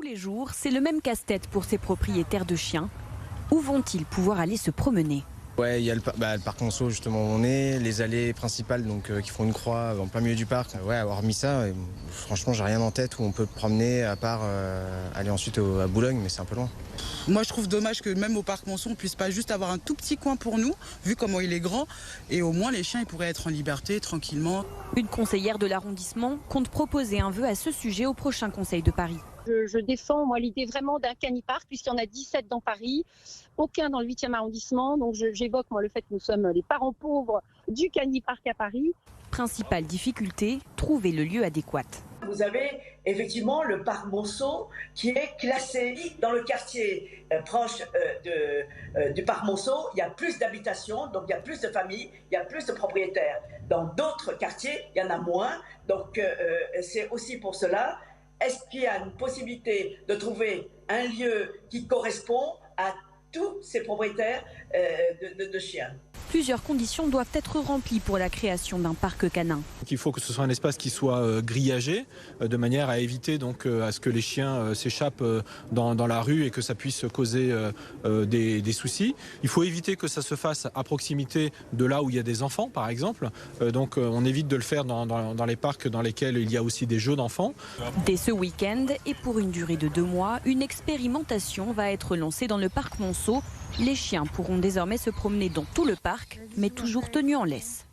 tous les jours, c'est le même casse-tête pour ces propriétaires de chiens. Où vont-ils pouvoir aller se promener ? Ouais, il y a le parc Monceau justement où on est, les allées principales qui font une croix en plein milieu du parc. Ouais, hormis ça, franchement, j'ai rien en tête où on peut promener à part aller ensuite à Boulogne, mais c'est un peu loin. Moi, je trouve dommage que même au parc Monceau, on puisse pas juste avoir un tout petit coin pour nous, vu comment il est grand, et au moins les chiens ils pourraient être en liberté, tranquillement. Une conseillère de l'arrondissement compte proposer un vœu à ce sujet au prochain Conseil de Paris. Je défends moi l'idée vraiment d'un canipark, puisqu'il y en a 17 dans Paris, aucun dans le 8e arrondissement. Donc j'évoque moi le fait que nous sommes les parents pauvres du canipark à Paris. Principale difficulté, trouver le lieu adéquat. Vous avez effectivement le parc Monceau qui est classé dans le quartier proche du parc Monceau. Il y a plus d'habitations, donc il y a plus de familles, il y a plus de propriétaires. Dans d'autres quartiers, il y en a moins. Donc c'est aussi pour cela. Est-ce qu'il y a une possibilité de trouver un lieu qui correspond à tous ces propriétaires de chiens ? Plusieurs conditions doivent être remplies pour la création d'un parc canin. Il faut que ce soit un espace qui soit grillagé, de manière à éviter à ce que les chiens s'échappent dans la rue et que ça puisse causer des soucis. Il faut éviter que ça se fasse à proximité de là où il y a des enfants, par exemple. Donc on évite de le faire dans les parcs dans lesquels il y a aussi des jeux d'enfants. Dès ce week-end, et pour une durée de 2 mois, une expérimentation va être lancée dans le parc Monceau. Les chiens pourront désormais se promener dans tout le parc, mais toujours tenus en laisse.